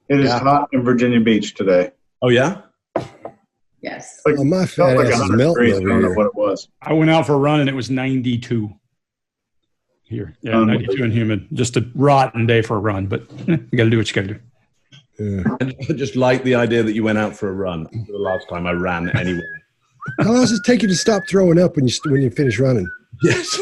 It is hot in Virginia Beach today. Oh, yeah? Yes. Like, my fat ass is melting over I don't know here. what it was. I went out for a run and it was 92 here. Yeah, 92 and humid. Just a rotten day for a run, but you got to do what you got to do. Yeah. I just like the idea that you went out for a run. The last time I ran anywhere. How long does it take you to stop throwing up when you finish running? Yes.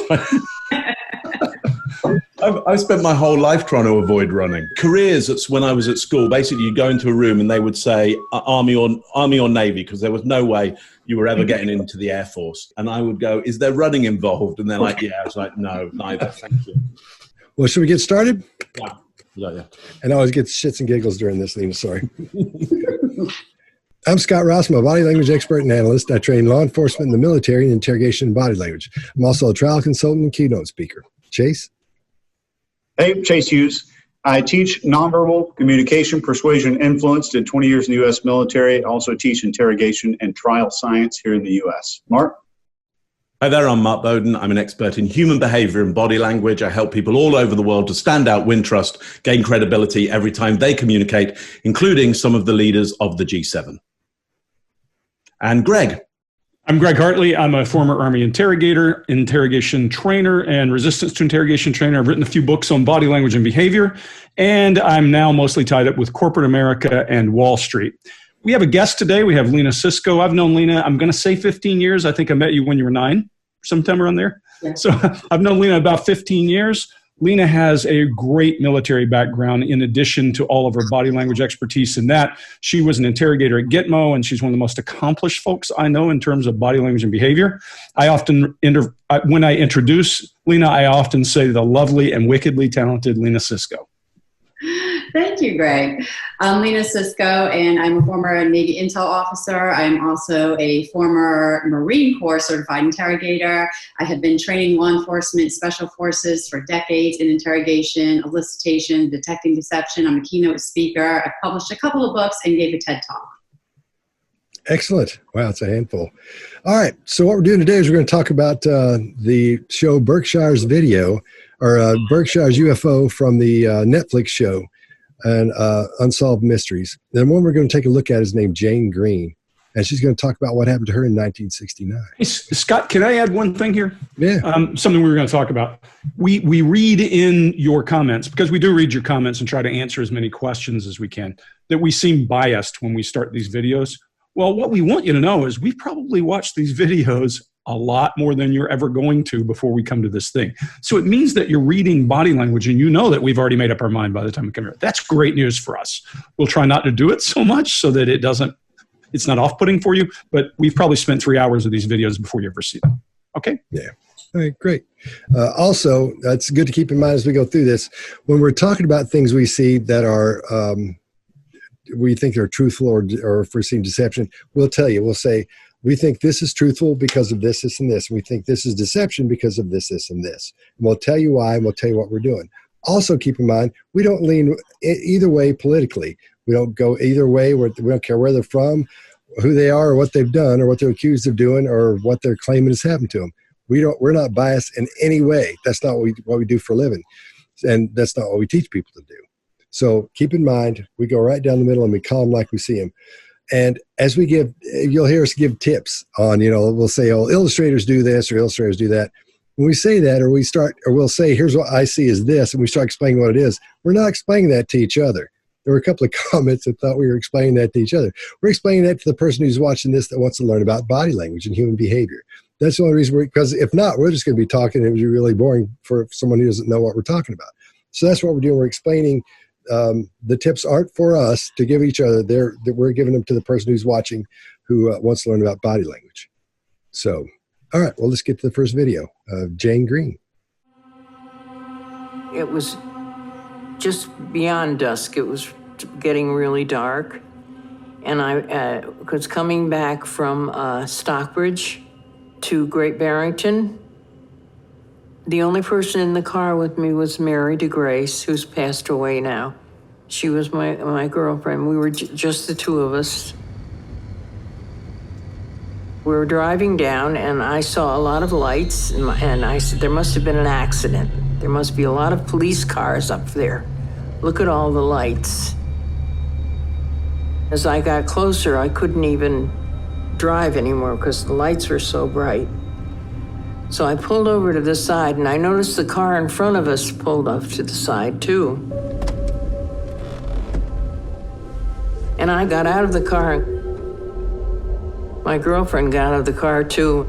I've spent my whole life trying to avoid running. Careers, that's when I was at school. Basically, you go into a room and they would say Army or Navy, because there was no way you were ever getting into the Air Force. And I would go, is there running involved? And they're like, yeah. I was like, no, neither. Thank you. Well, should we get started? Yeah. And I always get shits and giggles during this, Lena. Sorry. I'm Scott Rouse. I'm a body language expert and analyst. I train law enforcement in the military in interrogation and body language. I'm also a trial consultant and keynote speaker. Chase? Hey, Chase Hughes. I teach nonverbal communication, persuasion, influence. Did 20 years in the U.S. military. I also teach interrogation and trial science here in the U.S. Mark? Hi there, I'm Mark Bowden. I'm an expert in human behavior and body language. I help people all over the world to stand out, win trust, gain credibility every time they communicate, including some of the leaders of the G7. And Greg. I'm Greg Hartley. I'm a former Army interrogator, interrogation trainer, and resistance to interrogation trainer. I've written a few books on body language and behavior, and I'm now mostly tied up with corporate America and Wall Street. We have a guest today. We have Lena Cisco. I've known Lena, I'm going to say 15 years. I think I met you when you were 9, sometime around there. Yeah. So I've known Lena about 15 years. Lena has a great military background in addition to all of her body language expertise in that. She was an interrogator at Gitmo, and she's one of the most accomplished folks I know in terms of body language and behavior. I often, when I introduce Lena, I often say the lovely and wickedly talented Lena Cisco. Thank you, Greg. I'm Lena Cisco, and I'm a former Navy intel officer. I'm also a former Marine Corps certified interrogator. I have been training law enforcement special forces for decades in interrogation, elicitation, detecting deception. I'm a keynote speaker. I've published a couple of books and gave a TED Talk. Excellent. Wow, it's a handful. All right, so what we're doing today is we're going to talk about the show Berkshire's Video, or Berkshire's UFO from the Netflix show, and Unsolved Mysteries. And the one we're going to take a look at is named Jane Green, and she's going to talk about what happened to her in 1969. Hey, Scott, can I add one thing here? Yeah. Something we were going to talk about. We read in your comments, because we do read your comments and try to answer as many questions as we can, that we seem biased when we start these videos. Well, what we want you to know is we probably watch these videos a lot more than you're ever going to before we come to this thing. So it means that you're reading body language and you know that we've already made up our mind by the time we come here. That's great news for us. We'll try not to do it so much so that it's not off-putting for you, but we've probably spent 3 hours of these videos before you ever see them. Okay? Yeah. All right, great. Also, that's good to keep in mind as we go through this. When we're talking about things we see that are, we think are truthful or foreseen deception, we'll tell you, we'll say, we think this is truthful because of this, this, and this. We think this is deception because of this, this, and this. And we'll tell you why, and we'll tell you what we're doing. Also, keep in mind, we don't lean either way politically. We don't go either way. We don't care where they're from, who they are, or what they've done, or what they're accused of doing, or what they're claiming has happened to them. We're not biased in any way. That's not what we do for a living, and that's not what we teach people to do. So keep in mind, we go right down the middle and we call them like we see them. And as we you'll hear us give tips on, we'll say, oh, illustrators do this or illustrators do that. When we say that, or we'll say, here's what I see as this, and we start explaining what it is, we're not explaining that to each other. There were a couple of comments that thought we were explaining that to each other. We're explaining that to the person who's watching this that wants to learn about body language and human behavior. That's the only reason because if not, we're just going to be talking. It would be really boring for someone who doesn't know what we're talking about. So that's what we're doing. We're explaining. The tips aren't for us to give each other. We're giving them to the person who's watching who wants to learn about body language. So, all right, well, let's get to the first video of Jane Green. It was just beyond dusk. It was getting really dark. And I was coming back from Stockbridge to Great Barrington. The only person in the car with me was Mary DeGrace, who's passed away now. She was my girlfriend. We were just the two of us. We were driving down, and I saw a lot of lights, and I said, there must have been an accident. There must be a lot of police cars up there. Look at all the lights. As I got closer, I couldn't even drive anymore because the lights were so bright. So I pulled over to the side, and I noticed the car in front of us pulled off to the side too. And I got out of the car. My girlfriend got out of the car too.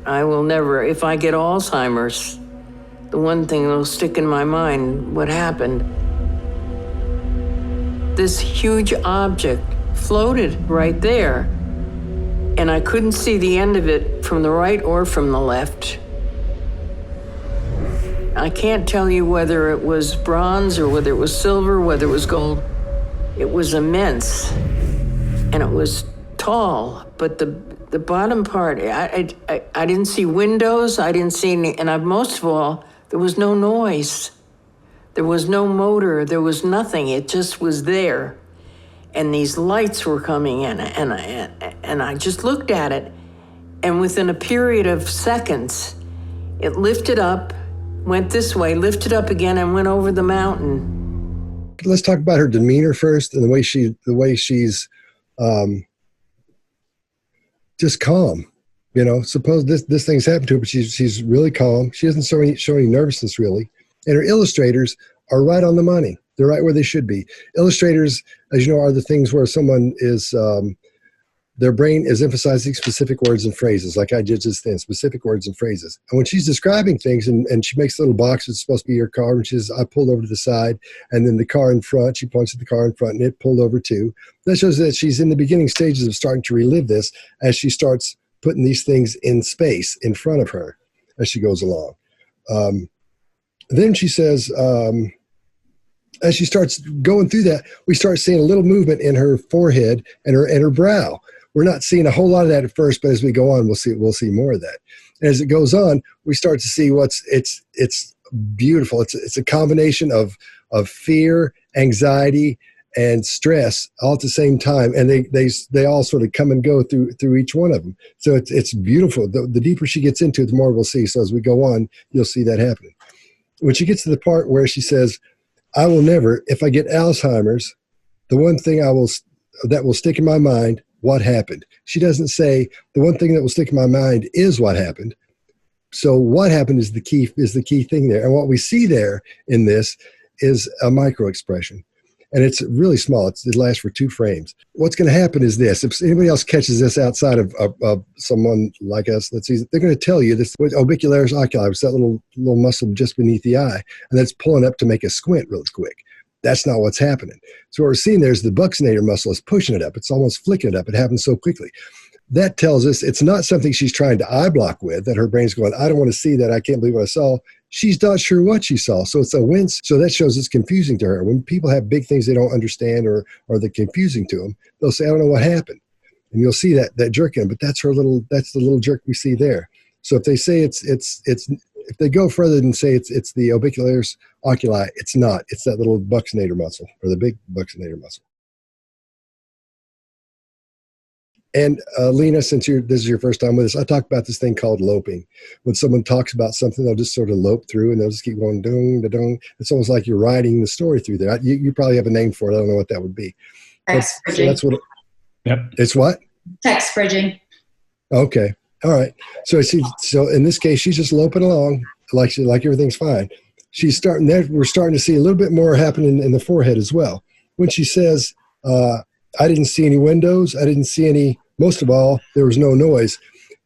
I will never, if I get Alzheimer's, the one thing that'll stick in my mind, what happened. This huge object floated right there, and I couldn't see the end of it from the right or from the left. I can't tell you whether it was bronze or whether it was silver, whether it was gold. It was immense, and it was tall, but the bottom part, I didn't see windows, I didn't see any, and most of all, there was no noise. There was no motor, there was nothing, it just was there. And these lights were coming in, and I just looked at it, and within a period of seconds, it lifted up, went this way, lifted up again, and went over the mountain. Let's talk about her demeanor first, and the way she's just calm. You know, suppose this thing's happened to her, but she's really calm. She doesn't show any nervousness really. And her illustrators are right on the money. They're right where they should be. Illustrators, as you know, are the things where someone is, their brain is emphasizing specific words and phrases, like I did just then, specific words and phrases. And when she's describing things and she makes little boxes, it's supposed to be her car, and she says, I pulled over to the side, and then the car in front, she points at the car in front, and it pulled over too. That shows that she's in the beginning stages of starting to relive this as she starts putting these things in space in front of her as she goes along. Then she says, as she starts going through that, we start seeing a little movement in her forehead and her brow. We're not seeing a whole lot of that at first, but as we go on, we'll see more of that. And as it goes on, we start to see it's beautiful. It's a combination of fear, anxiety, and stress all at the same time, and they all sort of come and go through each one of them. So it's beautiful. The deeper she gets into it, the more we'll see. So as we go on, you'll see that happening. When she gets to the part where she says, I will never, if I get Alzheimer's, the one thing that will stick in my mind, what happened? She doesn't say the one thing that will stick in my mind is what happened. So what happened is the key thing there. And what we see there in this is a micro expression. And it's really small. It lasts for 2 frames. What's going to happen is this. If anybody else catches this outside of someone like us, they're going to tell you this orbicularis oculi, it's that little muscle just beneath the eye, and that's pulling up to make a squint real quick. That's not what's happening. So what we're seeing there is the buccinator muscle is pushing it up. It's almost flicking it up. It happens so quickly. That tells us it's not something she's trying to eye block with, that her brain's going, I don't want to see that. I can't believe what I saw. She's not sure what she saw. So it's a wince. So that shows it's confusing to her. When people have big things they don't understand or they're confusing to them, they'll say, I don't know what happened. And you'll see that jerk in them, but that's the little jerk we see there. So if they say if they go further than say it's the orbicularis oculi, it's not. It's that little buccinator muscle, or the big buccinator muscle. And Lena, since this is your first time with us, I talk about this thing called loping. When someone talks about something, they'll just sort of lope through, and they'll just keep going, dung, da, dung. It's almost like you're writing the story through there. You probably have a name for it. I don't know what that would be. Text bridging. So that's what Yep. It's what? Text bridging. Okay. All right. So in this case, she's just loping along like everything's fine. She's starting there. We're starting to see a little bit more happening in the forehead as well. When she says, I didn't see any windows. I didn't see any, most of all, there was no noise.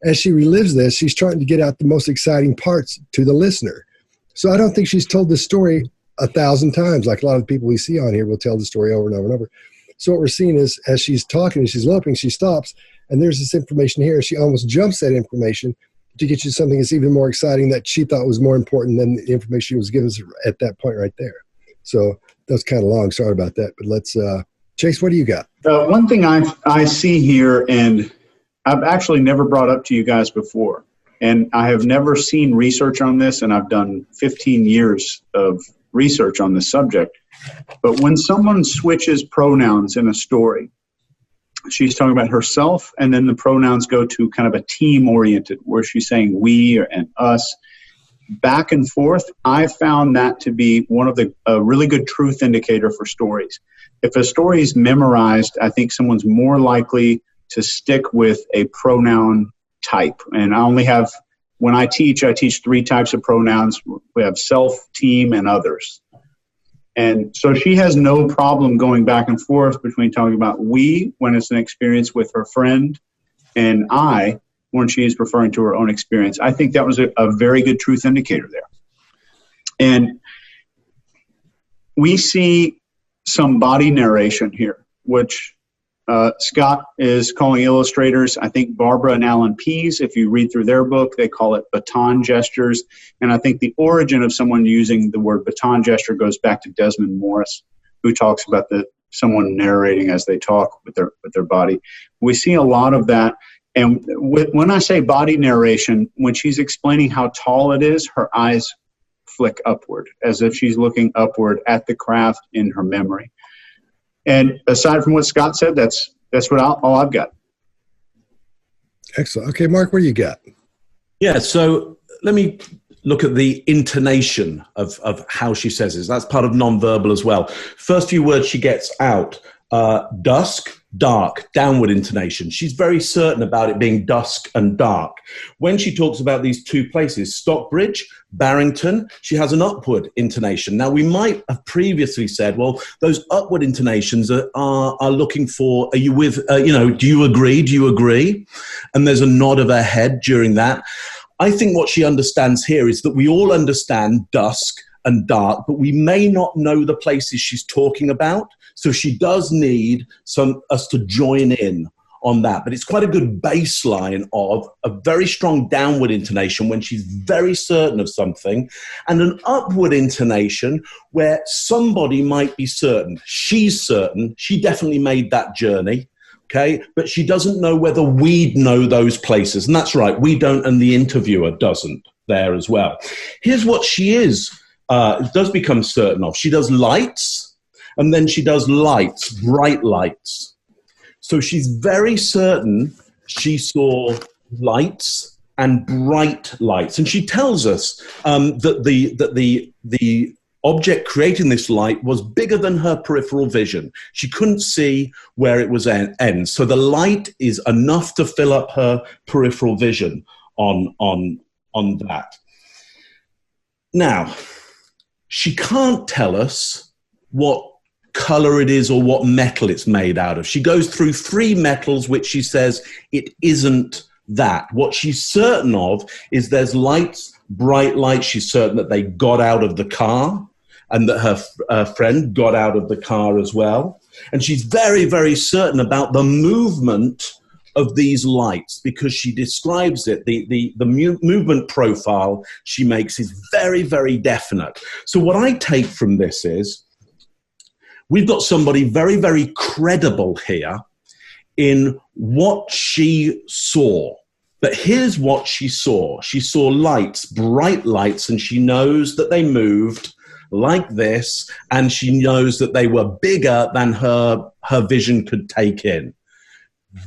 As she relives this, she's trying to get out the most exciting parts to the listener. So I don't think she's told this story 1,000 times. Like a lot of people we see on here will tell the story over and over and over. So what we're seeing is as she's talking and she's loping, she stops, and there's this information here. She almost jumps that information to get you something that's even more exciting that she thought was more important than the information she was given at that point right there. So that's kind of long. Sorry about that. But let's, Chase, what do you got? One thing I see here, and I've actually never brought up to you guys before, and I have never seen research on this, and I've done 15 years of research on this subject. But when someone switches pronouns in a story, she's talking about herself, and then the pronouns go to kind of a team-oriented, where she's saying we and us. back and forth, I found that to be one of a really good truth indicator for stories. If a story is memorized, I think someone's more likely to stick with a pronoun type. And when I teach 3 types of pronouns. We have self, team, and others. And so she has no problem going back and forth between talking about we when it's an experience with her friend and I when she is referring to her own experience. I think that was a very good truth indicator there. And we see some body narration here, which Scott is calling illustrators. I think Barbara and Alan Pease, if you read through their book, they call it baton gestures. And I think the origin of someone using the word baton gesture goes back to Desmond Morris, who talks about someone narrating as they talk with their body. We see a lot of that. And when I say body narration, when she's explaining how tall it is, her eyes flick upward, as if she's looking upward at the craft in her memory. And aside from what Scott said, that's all I've got. Excellent. Okay, Mark, what do you got? Yeah, so let me look at the intonation of how she says this. That's part of nonverbal as well. First few words she gets out, dusk, dark, downward intonation. She's very certain about it being dusk and dark. When she talks about these 2 places, Stockbridge, Barrington, she has an upward intonation. Now, we might have previously said, well, those upward intonations are looking for, are you with, do you agree? Do you agree? And there's a nod of her head during that. I think what she understands here is that we all understand dusk and dark, but we may not know the places she's talking about. So she does need us to join in on that. But it's quite a good baseline of a very strong downward intonation when she's very certain of something, and an upward intonation where somebody might be certain. She's certain. She definitely made that journey. Okay, but she doesn't know whether we'd know those places. And that's right, we don't, and the interviewer doesn't there as well. Here's what she does become certain of. She does lights, and then she does lights, bright lights. So she's very certain she saw lights and bright lights. And she tells us that the object creating this light was bigger than her peripheral vision. She couldn't see where it was ends. So the light is enough to fill up her peripheral vision on that. Now, she can't tell us what color it is or what metal it's made out of. She goes through 3 metals, which she says it isn't that. What she's certain of is there's lights, bright lights. She's certain that they got out of the car and that her friend got out of the car as well. And she's very, very certain about the movement of these lights because she describes it. The movement profile she makes is very, very definite. So what I take from this is we've got somebody very, very credible here in what she saw. But here's what she saw. She saw lights, bright lights, and she knows that they moved like this, and she knows that they were bigger than her vision could take in.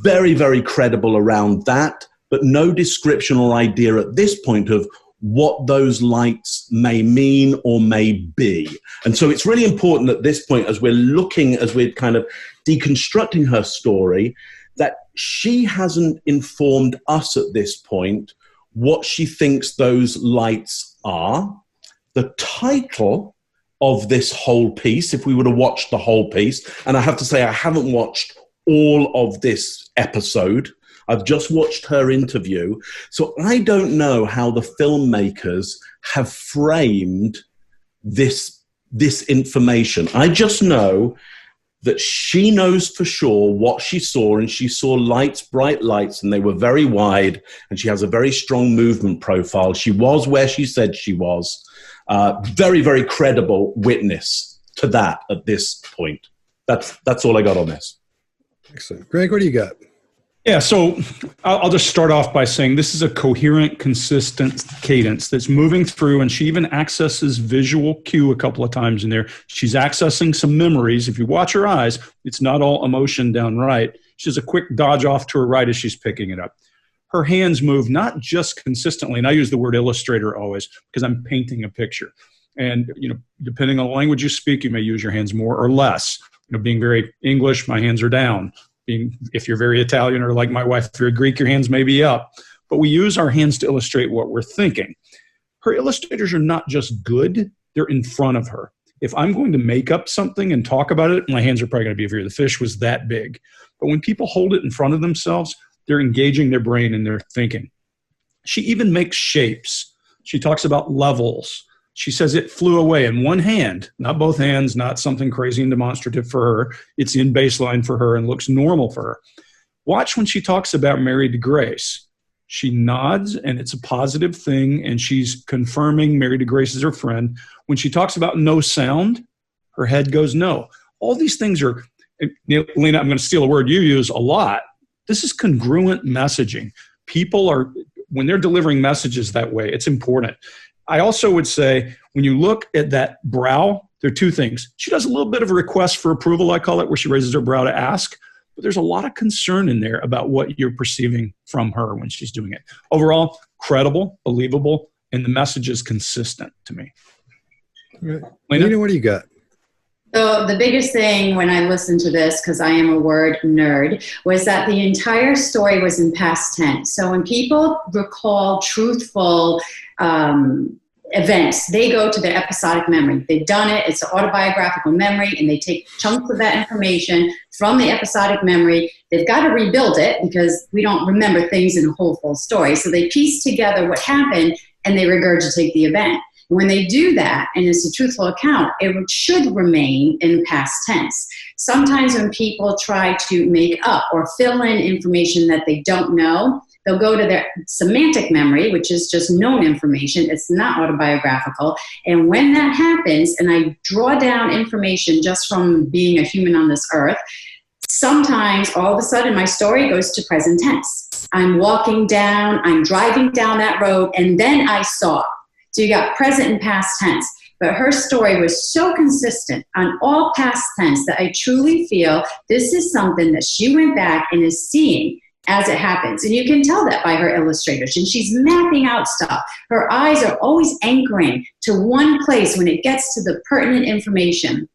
Very, very credible around that, but no description or idea at this point of what those lights may mean or may be. And so it's really important at this point, as we're kind of deconstructing her story, that she hasn't informed us at this point what she thinks those lights are. The title of this whole piece, if we were to watch the whole piece, and I have to say I haven't watched all of this episode, I've just watched her interview, so I don't know how the filmmakers have framed this information. I just know that she knows for sure what she saw, and she saw lights, bright lights, and they were very wide, and she has a very strong movement profile. She was where she said she was. Very, very credible witness to that at this point. That's all I got on this. Excellent. Greg, what do you got? Yeah, so I'll just start off by saying this is a coherent, consistent cadence that's moving through, and she even accesses visual cue a couple of times in there. She's accessing some memories. If you watch her eyes, it's not all emotion down right. She has a quick dodge off to her right as she's picking it up. her hands move not just consistently, and I use the word illustrator always because I'm painting a picture. And, depending on the language you speak, you may use your hands more or less. Being very English, my hands are down. If you're very Italian, or like my wife, if you're Greek, your hands may be up. But we use our hands to illustrate what we're thinking. Her illustrators are not just good, they're in front of her. If I'm going to make up something and talk about it, my hands are probably going to be over here. The fish was that big. But when people hold it in front of themselves, they're engaging their brain and their thinking. She even makes shapes. She talks about levels. She says it flew away in one hand, not both hands, not something crazy and demonstrative for her. It's in baseline for her and looks normal for her. Watch when she talks about Mary de Grace. She nods, and it's a positive thing, and she's confirming Mary de Grace is her friend. When she talks about no sound, her head goes no. All these things are, Lena, I'm going to steal a word you use a lot. This is congruent messaging. People are, when they're delivering messages that way, it's important. I also would say, when you look at that brow, there are two things. She does a little bit of a request for approval, I call it, where she raises her brow to ask. But there's a lot of concern in there about what you're perceiving from her when she's doing it. Overall, credible, believable, and the message is consistent to me. Right. Lena, what do you got? So the biggest thing when I listened to this, because I am a word nerd, was that the entire story was in past tense. So when people recall truthful events, they go to their episodic memory. They've done it. It's an autobiographical memory, and they take chunks of that information from the episodic memory. They've got to rebuild it because we don't remember things in a whole full story. So they piece together what happened, and they regurgitate the event. When they do that, and it's a truthful account, it should remain in past tense. Sometimes when people try to make up or fill in information that they don't know, they'll go to their semantic memory, which is just known information. It's not autobiographical. And when that happens, and I draw down information just from being a human on this earth, sometimes all of a sudden my story goes to present tense. I'm walking down, I'm driving down that road, and then I saw. So you got present and past tense. But her story was so consistent on all past tense that I truly feel this is something that she went back and is seeing as it happens. And you can tell that by her illustrators. And she's mapping out stuff. Her eyes are always anchoring to one place when it gets to the pertinent information.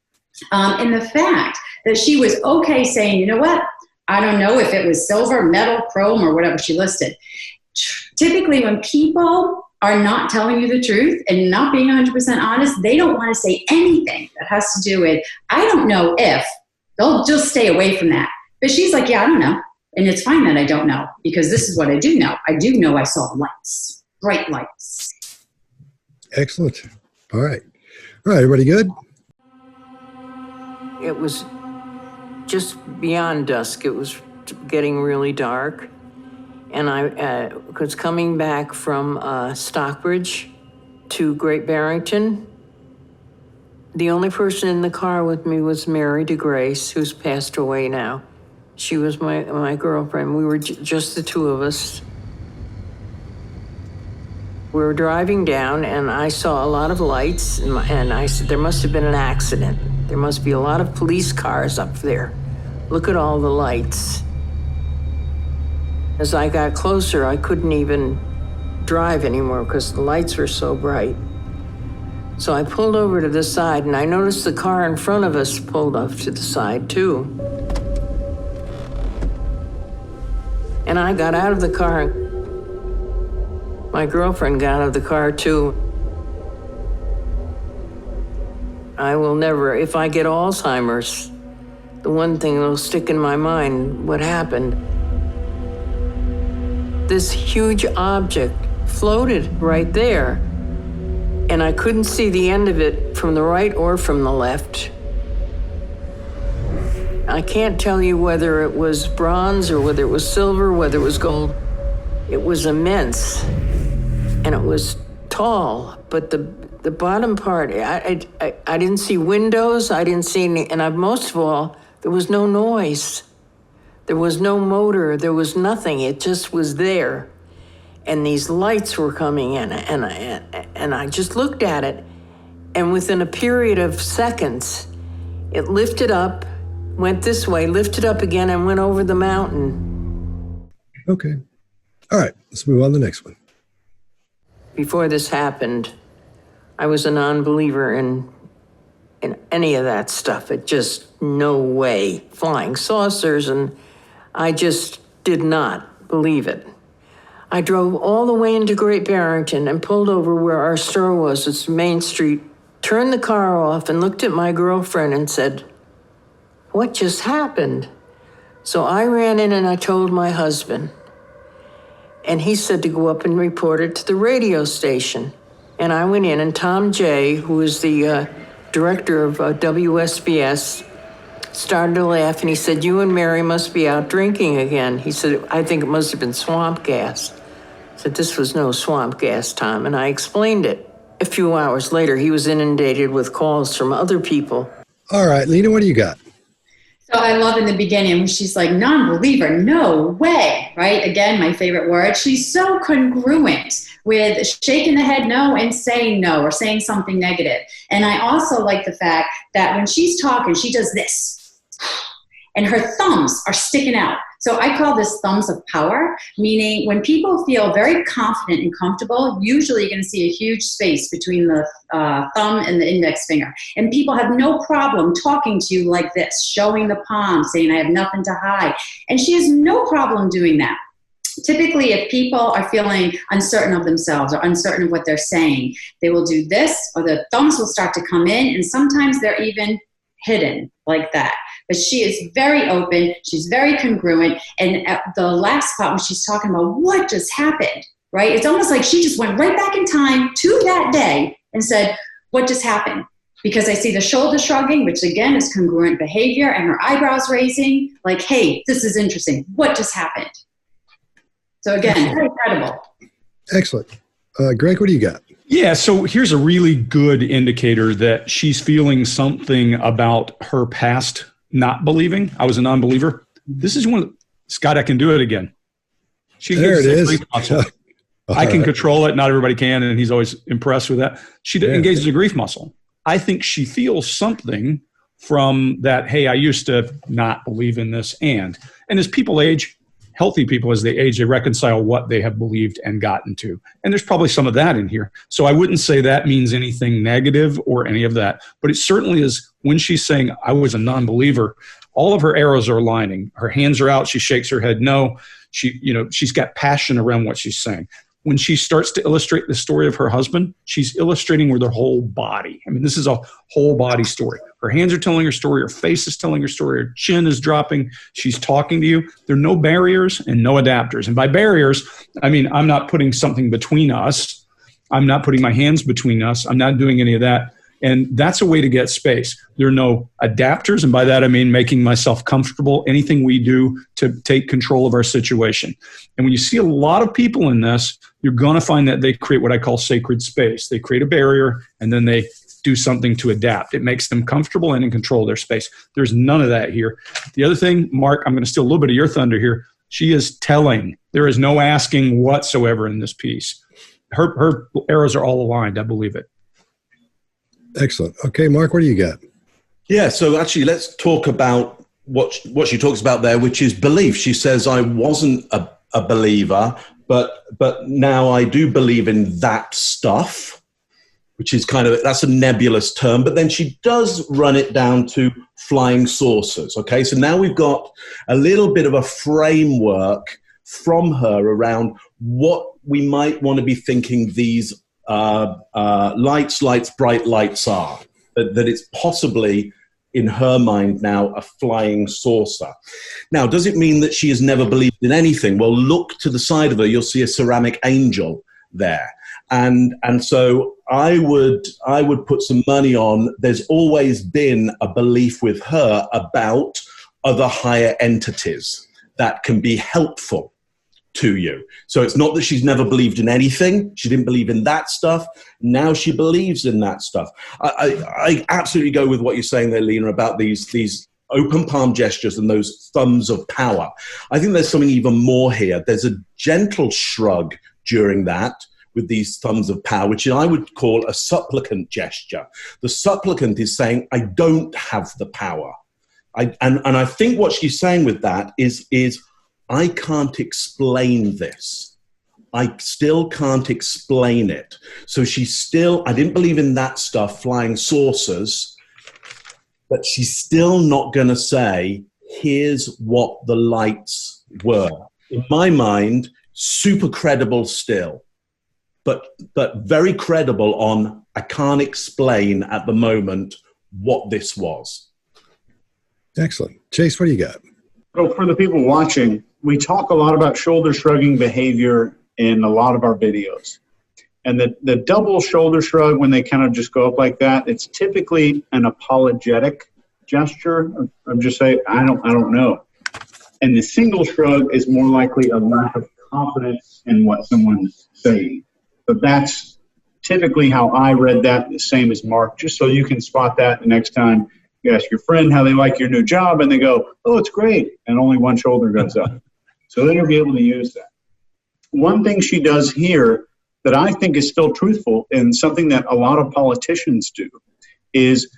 And the fact that she was okay saying, you know what? I don't know if it was silver, metal, chrome, or whatever she listed. Typically when people are not telling you the truth and not being 100% honest, they don't want to say anything that has to do with, I don't know if. They'll just stay away from that. But she's like, yeah, I don't know. And it's fine that I don't know, because this is what I do know. I do know I saw lights, bright lights. Excellent. All right. All right, everybody good? It was just beyond dusk. It was getting really dark. And I was coming back from Stockbridge to Great Barrington. The only person in the car with me was Mary de Grace, who's passed away now. She was my girlfriend. We were just the two of us. We were driving down, and I saw a lot of lights, and I said, there must have been an accident. There must be a lot of police cars up there. Look at all the lights. As I got closer, I couldn't even drive anymore because the lights were so bright. So I pulled over to the side, and I noticed the car in front of us pulled off to the side, too. And I got out of the car. My girlfriend got out of the car, too. I will never, if I get Alzheimer's, the one thing that'll stick in my mind, what happened. This huge object floated right there, and I couldn't see the end of it from the right or from the left. I can't tell you whether it was bronze or whether it was silver, whether it was gold. It was immense, and it was tall, but the bottom part, I didn't see windows, I didn't see any, and most of all, there was no noise. There was no motor, there was nothing, it just was there. And these lights were coming in, and I just looked at it, and within a period of seconds, it lifted up, went this way, lifted up again, and went over the mountain. Okay. All right, let's move on to the next one. Before this happened, I was a non-believer in any of that stuff. It just, no way. Flying saucers, and I just did not believe it. I drove all the way into Great Barrington and pulled over where our store was. It's Main Street, turned the car off and looked at my girlfriend and said, "What just happened?" So I ran in and I told my husband. And he said to go up and report it to the radio station. And I went in, and Tom Jay, who is the director of WSBS, started to laugh, and he said, "You and Mary must be out drinking again." He said, "I think it must have been swamp gas." I said, "This was no swamp gas, Tom," and I explained it. A few hours later, he was inundated with calls from other people. All right, Lena, what do you got? So I love in the beginning when she's like, non-believer, no way, right? Again, my favorite word. She's so congruent with shaking the head no and saying no or saying something negative. And I also like the fact that when she's talking, she does this. And her thumbs are sticking out. So I call this thumbs of power, meaning when people feel very confident and comfortable, usually you're going to see a huge space between the thumb and the index finger. And people have no problem talking to you like this, showing the palm, saying, "I have nothing to hide." And she has no problem doing that. Typically, if people are feeling uncertain of themselves or uncertain of what they're saying, they will do this, or the thumbs will start to come in, and sometimes they're even hidden like that. But she is very open, she's very congruent, and at the last spot when she's talking about what just happened, right? It's almost like she just went right back in time to that day and said, what just happened? Because I see the shoulder shrugging, which again is congruent behavior, and her eyebrows raising, like, hey, this is interesting. What just happened? So again, very credible. Excellent. Greg, what do you got? Yeah, so here's a really good indicator that she's feeling something about her past not believing. I was a non-believer. This is one, Scott, I can do it again. There it is. I can control it. Not everybody can, and he's always impressed with that. She engages a grief muscle. I think she feels something from that, hey, I used to not believe in this. And as people age, healthy people, as they age, they reconcile what they have believed and gotten to. And there's probably some of that in here. So I wouldn't say that means anything negative or any of that. But it certainly is when she's saying, I was a non-believer, all of her arrows are aligning. Her hands are out. She shakes her head no. She's got passion around what she's saying. When she starts to illustrate the story of her husband, she's illustrating with her whole body. I mean, this is a whole body story. Her hands are telling her story. Her face is telling her story. Her chin is dropping. She's talking to you. There are no barriers and no adapters. And by barriers, I mean, I'm not putting something between us. I'm not putting my hands between us. I'm not doing any of that. And that's a way to get space. There are no adapters. And by that, I mean making myself comfortable, anything we do to take control of our situation. And when you see a lot of people in this, you're going to find that they create what I call sacred space. They create a barrier, and then they do something to adapt. It makes them comfortable and in control of their space. There's none of that here. The other thing, Mark, I'm going to steal a little bit of your thunder here. She is telling. There is no asking whatsoever in this piece. Her arrows are all aligned. I believe it. Excellent. Okay, Mark, what do you got? Yeah, so actually let's talk about what she talks about there, which is belief. She says, I wasn't a believer, but now I do believe in that stuff, which is that's a nebulous term, but then she does run it down to flying saucers. Okay, so now we've got a little bit of a framework from her around what we might want to be thinking these bright lights are, that it's possibly in her mind now a flying saucer. Now, does it mean that she has never believed in anything? Well, look to the side of her, you'll see a ceramic angel there. And so I would put some money on there's always been a belief with her about other higher entities that can be helpful to you. So it's not that she's never believed in anything. She didn't believe in that stuff. Now she believes in that stuff. I absolutely go with what you're saying there, Lena, about these open palm gestures and those thumbs of power. I think there's something even more here. There's a gentle shrug during that with these thumbs of power, which I would call a supplicant gesture. The supplicant is saying, I don't have the power. And I think what she's saying with that is I can't explain this. I still can't explain it. So I didn't believe in that stuff, flying saucers, but she's still not going to say, here's what the lights were. In my mind, super credible still, but very credible on, I can't explain at the moment what this was. Excellent. Chase, what do you got? So for the people watching, we talk a lot about shoulder shrugging behavior in a lot of our videos. And the double shoulder shrug, when they kind of just go up like that, it's typically an apologetic gesture. I'm just saying, I don't know. And the single shrug is more likely a lack of confidence in what someone's saying. But that's typically how I read that, the same as Mark, just so you can spot that the next time you ask your friend how they like your new job, and they go, oh, it's great, and only one shoulder goes up. So then you'll be able to use that. One thing she does here that I think is still truthful, and something that a lot of politicians do, is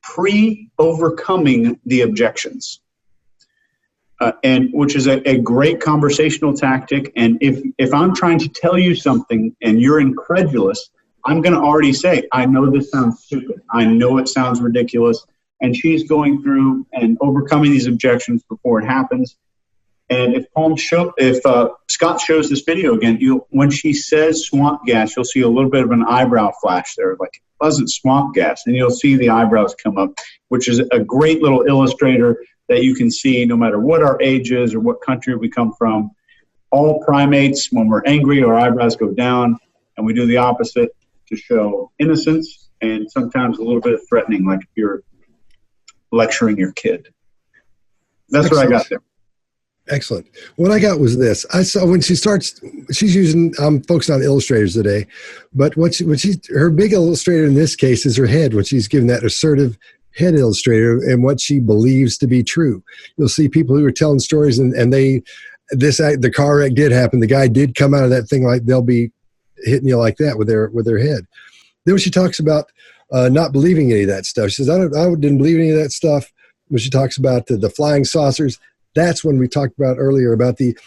pre-overcoming the objections. And which is a great conversational tactic. And if I'm trying to tell you something and you're incredulous, I'm going to already say, I know this sounds stupid. I know it sounds ridiculous. And she's going through and overcoming these objections before it happens. And if Scott shows this video again, when she says swamp gas, you'll see a little bit of an eyebrow flash there, like it wasn't swamp gas. And you'll see the eyebrows come up, which is a great little illustrator that you can see no matter what our age is or what country we come from. All primates, when we're angry, our eyebrows go down, and we do the opposite to show innocence and sometimes a little bit of threatening, like if you're lecturing your kid. That's Excellent. What I got there. Excellent. What I got was this. I saw when she starts, she's using, I'm focused on illustrators today, but her big illustrator in this case is her head, when she's given that assertive head illustrator and what she believes to be true. You'll see people who are telling stories and the car wreck did happen. The guy did come out of that thing, like they'll be hitting you like that with their head. Then when she talks about not believing any of that stuff, she says, I didn't believe any of that stuff. When she talks about the flying saucers, that's when we talked about earlier about the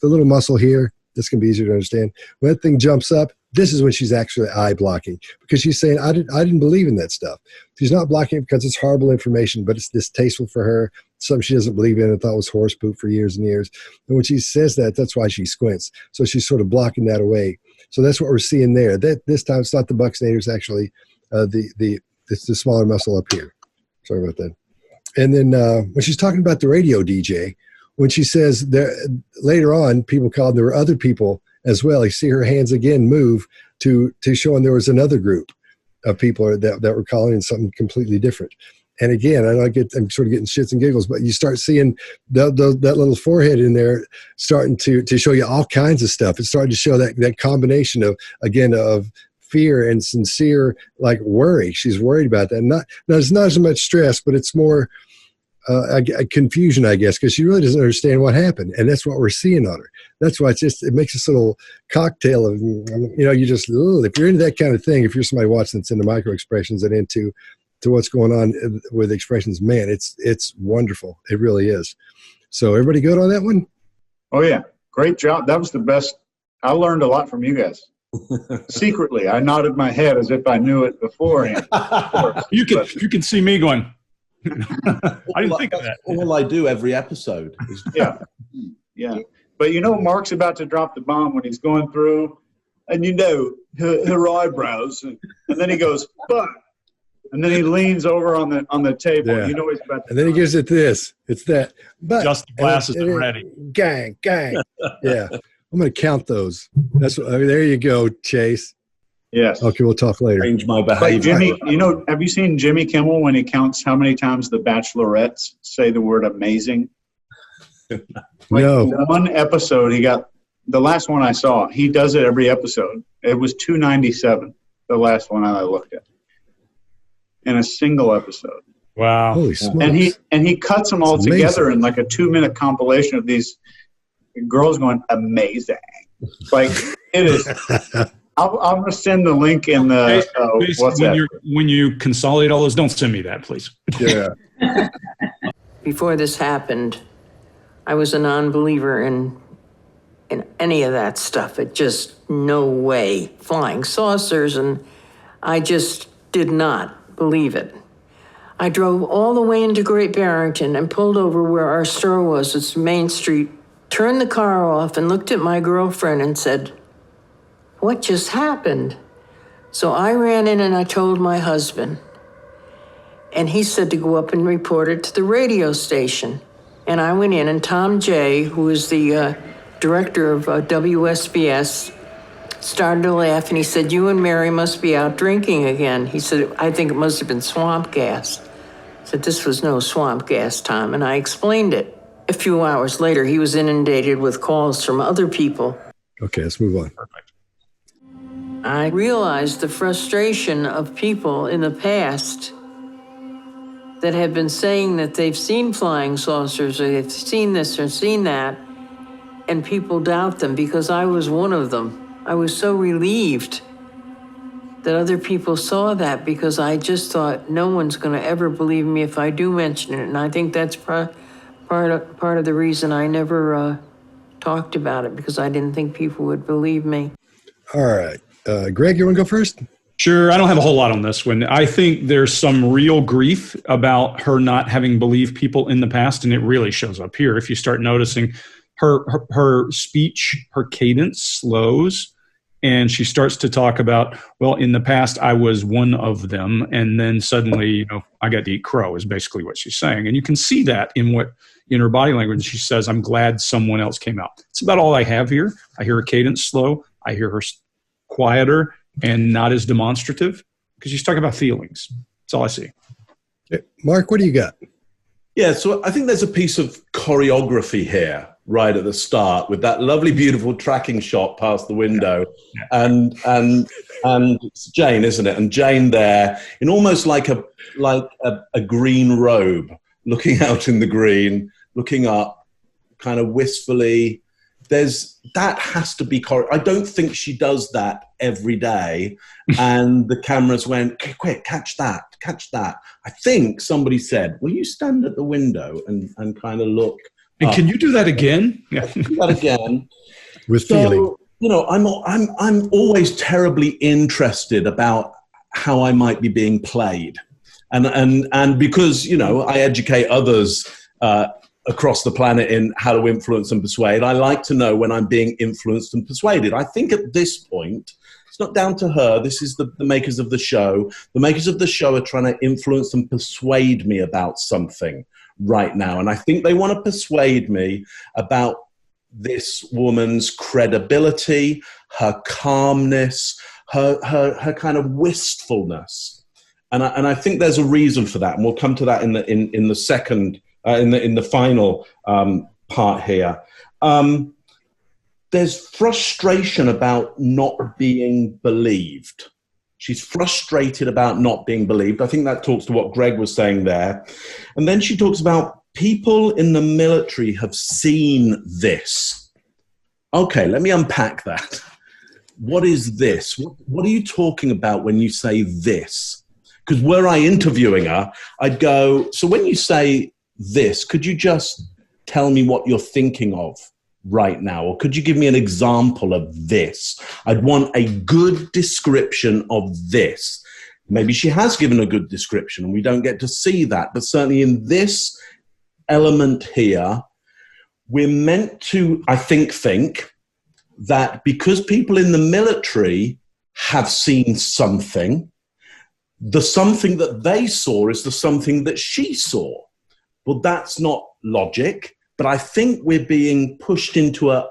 little muscle here. This can be easier to understand. When that thing jumps up, this is when she's actually eye blocking, because she's saying, I didn't believe in that stuff. She's not blocking it because it's horrible information, but it's distasteful for her, something she doesn't believe in and thought was horse poop for years and years. And when she says that, that's why she squints. So she's sort of blocking that away. So that's what we're seeing there. This time it's not the buccinator, it's actually it's the smaller muscle up here. Sorry about that. And then when she's talking about the radio DJ, when she says later on, people called, there were other people as well. You see her hands again move to showing there was another group of people that were calling in something completely different. And again, I'm sort of getting shits and giggles, but you start seeing that little forehead in there starting to show you all kinds of stuff. It's starting to show that combination of fear and sincere, like, worry. She's worried about that. It's not as much stress, but it's more a confusion, I guess, because she really doesn't understand what happened. And that's what we're seeing on her. That's why it makes this little cocktail of, you just, if you're into that kind of thing, if you're somebody watching that's into micro expressions and into what's going on with expressions, man, it's wonderful. It really is. So everybody good on that one? Oh yeah. Great job. That was the best. I learned a lot from you guys. Secretly, I nodded my head as if I knew it beforehand. You can see me going, I didn't think of that. All I do every episode is yeah. But Mark's about to drop the bomb when he's going through, and her eyebrows, and then he goes, "But," and then he leans over on the table. Yeah. He's about to. And then he gives it this. It's that. But just the glasses are ready. Gang. Yeah, I'm going to count those. There you go, Chase. Yes. Okay, we'll talk later. Change my behavior. Jimmy, have you seen Jimmy Kimmel when he counts how many times the Bachelorettes say the word amazing? No. One episode, he got, the last one I saw, he does it every episode. It was 297, the last one I looked at, in a single episode. Wow. Holy smokes. And he cuts them all together in like a 2-minute compilation of these girls going, amazing. Like, it is. I'm going to send the link in the WhatsApp. When you consolidate all those, don't send me that, please. Yeah. Before this happened, I was a non-believer in any of that stuff. It just, no way. Flying saucers, and I just did not believe it. I drove all the way into Great Barrington and pulled over where our store was. It's Main Street. Turned the car off and looked at my girlfriend and said, "What just happened?" So I ran in and I told my husband. And he said to go up and report it to the radio station. And I went in, and Tom Jay, who is the director of WSBS, started to laugh, and he said, "You and Mary must be out drinking again." He said, "I think it must have been swamp gas." I said, "This was no swamp gas, Tom," and I explained it. A few hours later, he was inundated with calls from other people. Okay, let's move on. Perfect. I realized the frustration of people in the past that have been saying that they've seen flying saucers, or they've seen this or seen that, and people doubt them, because I was one of them. I was so relieved that other people saw that, because I just thought no one's going to ever believe me if I do mention it. And I think that's part of the reason I never talked about it, because I didn't think people would believe me. All right. Greg, you want to go first? Sure. I don't have a whole lot on this one. I think there's some real grief about her not having believed people in the past, and it really shows up here. If you start noticing her speech, her cadence slows, and she starts to talk about, well, in the past, I was one of them. And then suddenly, I got to eat crow is basically what she's saying. And you can see that in her body language. She says, "I'm glad someone else came out." It's about all I have here. I hear her cadence slow. I hear her quieter and not as demonstrative, because she's talking about feelings. That's all I see. Okay. Mark, what do you got? Yeah, so I think there's a piece of choreography here right at the start with that lovely, beautiful tracking shot past the window. Yeah. And it's Jane, isn't it? And Jane there in almost like a green robe, looking out in the green, looking up, kind of wistfully. That has to be I don't think she does that every day. And the cameras went, "Quick, catch that. I think somebody said, "Will you stand at the window and kind of look?" And can you do that again? Yeah. Do that again. With feeling. I'm always terribly interested about how I might be being played. And because, I educate others across the planet in how to influence and persuade, I like to know when I'm being influenced and persuaded. I think at this point, it's not down to her. This is the makers of the show. The makers of the show are trying to influence and persuade me about something right now. And I think they want to persuade me about this woman's credibility, her calmness, her kind of wistfulness. And I think there's a reason for that. And we'll come to that in the second in the final part here. There's frustration about not being believed. She's frustrated about not being believed. I think that talks to what Greg was saying there. And then she talks about people in the military have seen this. Okay, let me unpack that. What is this? What are you talking about when you say this? Because were I interviewing her, I'd go, so when you say this, could you just tell me what you're thinking of right now? Or could you give me an example of this? I'd want a good description of this. Maybe she has given a good description and we don't get to see that. But certainly in this element here, we're meant to, I think that because people in the military have seen something, the something that they saw is the something that she saw. Well, that's not logic, but I think we're being pushed into an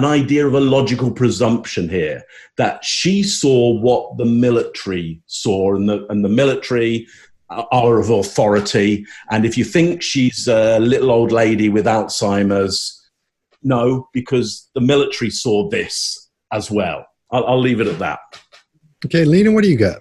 idea of a logical presumption here, that she saw what the military saw, and the military are of authority. And if you think she's a little old lady with Alzheimer's, no, because the military saw this as well. I'll leave it at that. Okay, Lena, what do you got?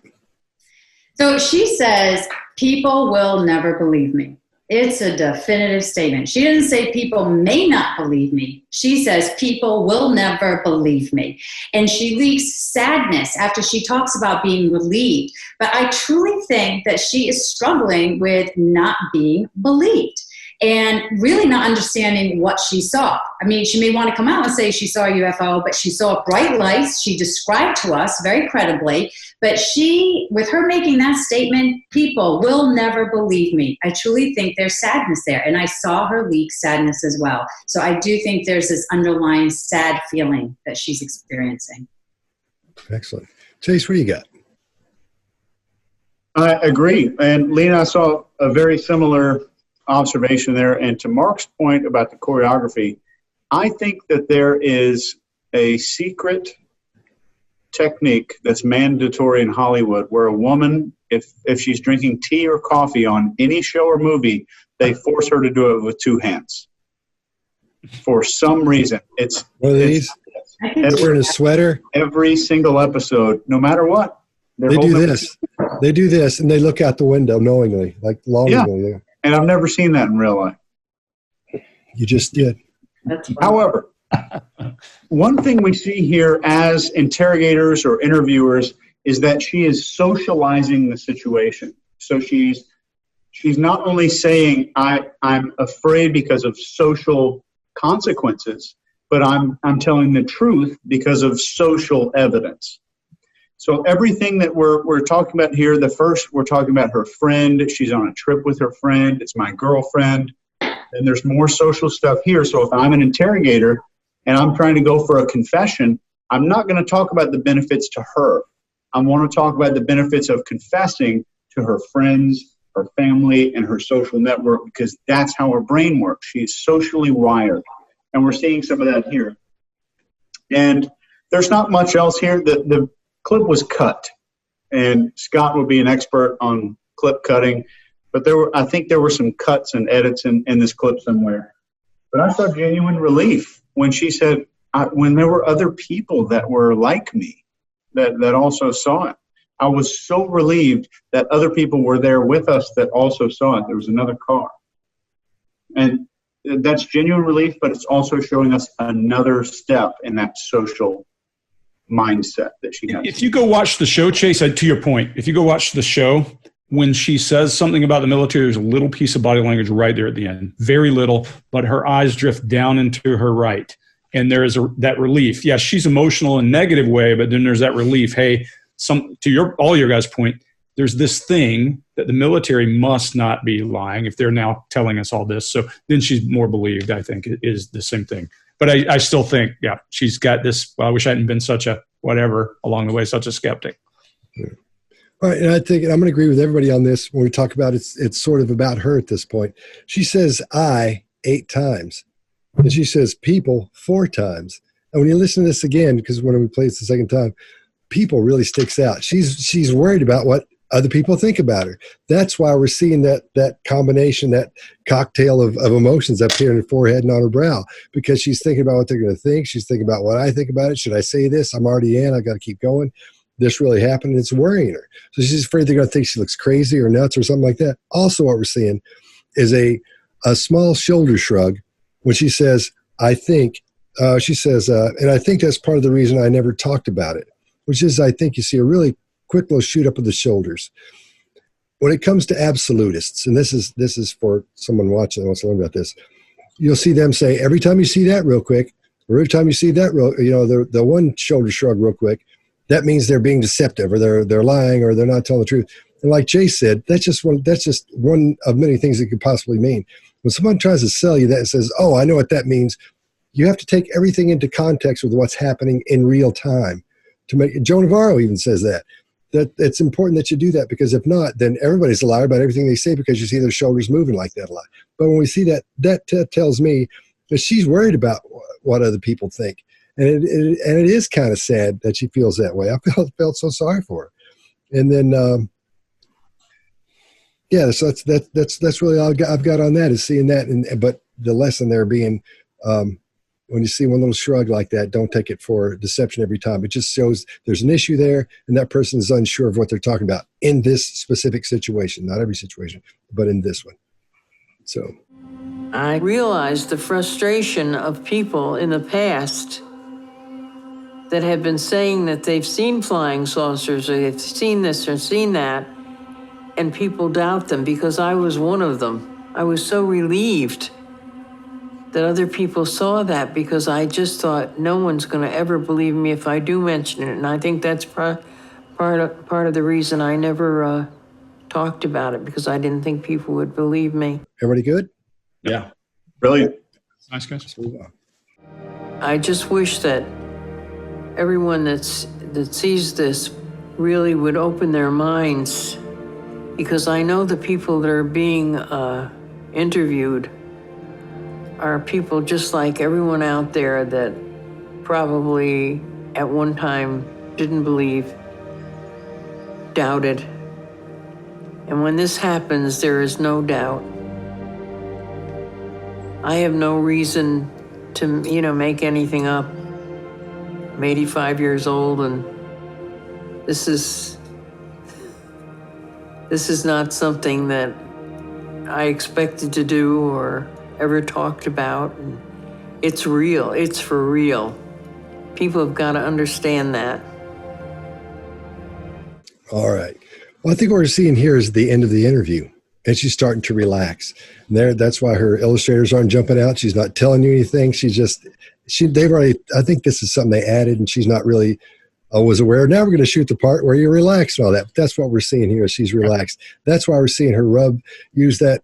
So she says, people will never believe me. It's a definitive statement. She didn't say people may not believe me. She says people will never believe me. And she leaves sadness after she talks about being relieved. But I truly think that she is struggling with not being believed. and really not understanding what she saw. I mean, she may want to come out and say she saw a UFO, but she saw bright lights. She described to us very credibly, but with her making that statement, people will never believe me. I truly think there's sadness there. And I saw her leak sadness as well. So I do think there's this underlying sad feeling that she's experiencing. Excellent. Chase, what do you got? I agree. And Lena, I saw a very similar observation there. And to Mark's point about the choreography, I think that there is a secret technique that's mandatory in Hollywood where a woman, if she's drinking tea or coffee on any show or movie, they force her to do it with two hands. For some reason. It's one of these. Wearing a sweater. Every single episode, no matter what. They do this. They do this, and they look out the window knowingly, like longingly. Yeah. And I've never seen that in real life. You just did. However, one thing we see here as interrogators or interviewers is that she is socializing the situation. So she's not only saying, I'm afraid because of social consequences, but I'm telling the truth because of social evidence. So everything that we're talking about here, the first, we're talking about her friend. She's on a trip with her friend. It's my girlfriend. And there's more social stuff here. So if I'm an interrogator and I'm trying to go for a confession, I'm not going to talk about the benefits to her. I want to talk about the benefits of confessing to her friends, her family, and her social network, because that's how her brain works. She's socially wired. And we're seeing some of that here. And there's not much else here. The clip was cut, and Scott would be an expert on clip cutting, but I think there were some cuts and edits in this clip somewhere. But I saw genuine relief when she said, when there were other people that were like me that also saw it. I was so relieved that other people were there with us that also saw it. There was another car. And that's genuine relief, but it's also showing us another step in that social mindset that she has. If you go watch the show, Chase, to your point, if you go watch the show, when she says something about the military, there's a little piece of body language right there at the end. Very little, but her eyes drift down into her right. And there is that relief. Yes, she's emotional in a negative way, but then there's that relief. Hey, all your guys' point, there's this thing that the military must not be lying if they're now telling us all this. So then she's more believed, I think, is the same thing. But I still think, yeah, she's got this. Well, I wish I hadn't been such a whatever along the way, such a skeptic. Yeah. All right, and I think I'm going to agree with everybody on this when we talk about it's sort of about her at this point. She says I 8 times, and she says people 4 times. And when you listen to this again, because when we play it the second time, people really sticks out. She's worried about what other people think about her. That's why we're seeing that combination, that cocktail of emotions up here in her forehead and on her brow, because she's thinking about what they're going to think. She's thinking about what I think about it. Should I say this? I'm already in. I got to keep going. This really happened. It's worrying her. So she's afraid they're going to think she looks crazy or nuts or something like that. Also, what we're seeing is a small shoulder shrug when she says, I think, she says, and I think that's part of the reason I never talked about it, which is I think you see a really quick little shoot up of the shoulders. When it comes to absolutists, and this is for someone watching that wants to learn about this, you'll see them say, every time you see that real quick, or every time you see that the one shoulder shrug real quick, that means they're being deceptive, or they're lying, or they're not telling the truth. And like Jay said, that's just one of many things it could possibly mean. When someone tries to sell you that and says, oh, I know what that means, you have to take everything into context with what's happening in real time. Joe Navarro even says that it's important that you do that, because if not, then everybody's a liar about everything they say because you see their shoulders moving like that a lot. But when we see that tells me that she's worried about what other people think. And it is kind of sad that she feels that way. I felt so sorry for her. And then, so that's really all I've got on that, is seeing that. But the lesson there being, when you see one little shrug like that, don't take it for deception every time. It just shows there's an issue there, and that person is unsure of what they're talking about in this specific situation. Not every situation, but in this one. So I realized the frustration of people in the past that have been saying that they've seen flying saucers, or they've seen this or seen that, and people doubt them, because I was one of them. I was so relieved that other people saw that, because I just thought no one's going to ever believe me if I do mention it. And I think that's part of the reason I never talked about it, because I didn't think people would believe me. Everybody good? Yeah. Brilliant. Nice, guys. I just wish that everyone that sees this really would open their minds, because I know the people that are being interviewed are people just like everyone out there that probably at one time didn't believe, doubted. And when this happens, there is no doubt. I have no reason to, make anything up. I'm 85 years old, and this is not something that I expected to do or ever talked about. It's real. It's for real. People have got to understand that. All right. Well, I think what we're seeing here is the end of the interview, and she's starting to relax. And that's why her illustrators aren't jumping out. She's not telling you anything. They've already, I think this is something they added, and she's not really was aware. Now we're going to shoot the part where you're relaxed and all that. But that's what we're seeing here. She's relaxed. That's why we're seeing her use the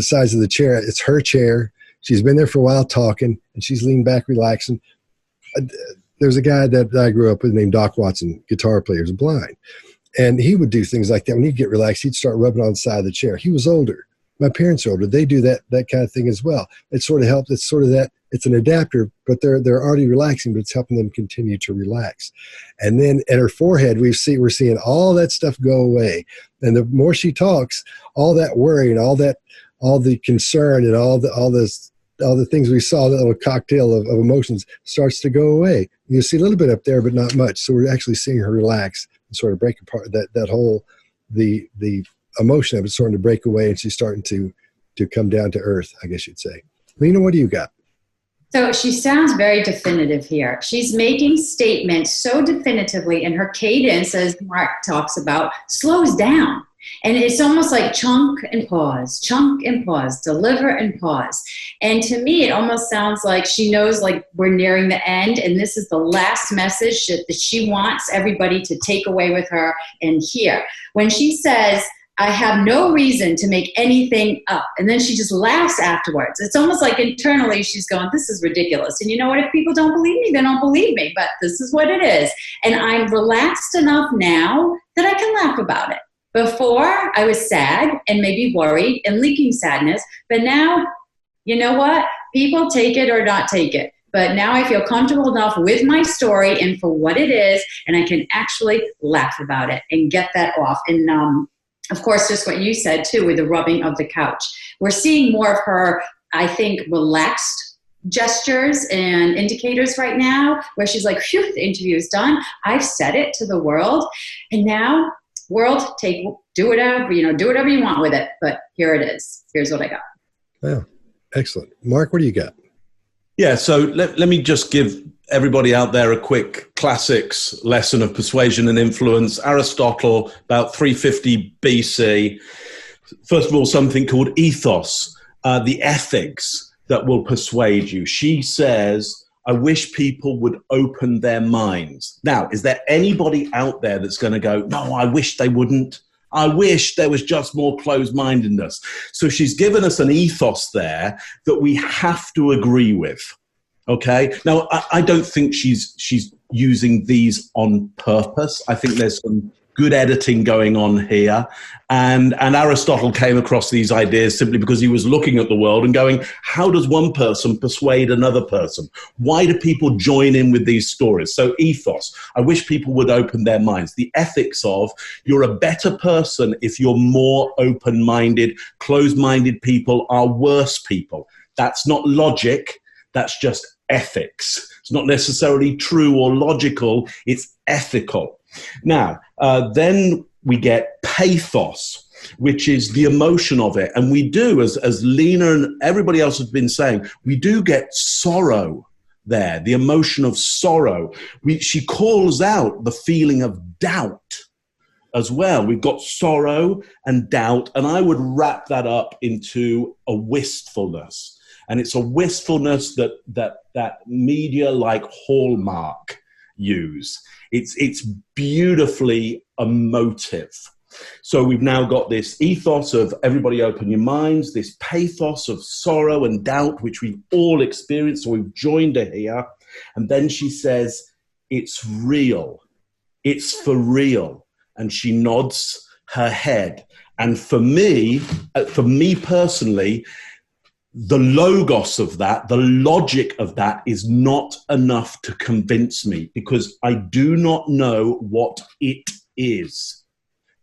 size of the chair. It's her chair. She's been there for a while talking, and she's leaned back, relaxing. There's a guy that I grew up with named Doc Watson, guitar player, who's blind. And he would do things like that. When he'd get relaxed, he'd start rubbing on the side of the chair. He was older. My parents are older. They do that kind of thing as well. It sort of helps. It's sort of that. It's an adapter, but they're already relaxing, but it's helping them continue to relax. And then at her forehead, we're seeing all that stuff go away. And the more she talks, all that worry and all the concern and all the things we saw, that little cocktail of emotions starts to go away. You see a little bit up there, but not much. So we're actually seeing her relax and sort of break apart that whole, the emotion of it starting to break away, and she's starting to come down to earth, I guess you'd say. Lena, what do you got? So she sounds very definitive here. She's making statements so definitively, and her cadence, as Mark talks about, slows down. And it's almost like chunk and pause, deliver and pause. And to me, it almost sounds like she knows like we're nearing the end, and this is the last message that she wants everybody to take away with her and hear. When she says, I have no reason to make anything up, and then she just laughs afterwards. It's almost like internally she's going, this is ridiculous. And you know what? If people don't believe me, they don't believe me, but this is what it is. And I'm relaxed enough now that I can laugh about it. Before, I was sad and maybe worried and leaking sadness. But now, you know what? People take it or not take it. But now I feel comfortable enough with my story and for what it is, and I can actually laugh about it and get that off. And of course, just what you said, too, with the rubbing of the couch. We're seeing more of her, I think, relaxed gestures and indicators right now, where she's like, phew, the interview is done. I've said it to the world. And now, world, do whatever you want with it. But here it is. Here's what I got. Wow. Excellent. Mark, what do you got? Yeah, so let me just give everybody out there a quick classics lesson of persuasion and influence. Aristotle, about 350 BC. First of all, something called ethos, the ethics that will persuade you. She says, I wish people would open their minds. Now, is there anybody out there that's going to go, no, I wish they wouldn't? I wish there was just more closed-mindedness. So she's given us an ethos there that we have to agree with. Okay. Now, I don't think she's using these on purpose. I think there's some good editing going on here. And Aristotle came across these ideas simply because he was looking at the world and going, how does one person persuade another person? Why do people join in with these stories? So ethos, I wish people would open their minds. The ethics of, you're a better person if you're more open-minded. Closed-minded people are worse people. That's not logic. That's just ethics. It's not necessarily true or logical. It's ethical. Now, then we get pathos, which is the emotion of it. And we do, as Lena and everybody else has been saying, we do get sorrow there, the emotion of sorrow. She calls out the feeling of doubt. as well. We've got sorrow and doubt, and I would wrap that up into a wistfulness. And it's a wistfulness that media like Hallmark use. It's beautifully emotive. So we've now got this ethos of everybody open your minds, this pathos of sorrow and doubt, which we've all experienced, so we've joined her here. And then she says, it's real. It's for real. And she nods her head. And for me personally, the logos of that, the logic of that is not enough to convince me, because I do not know what it is.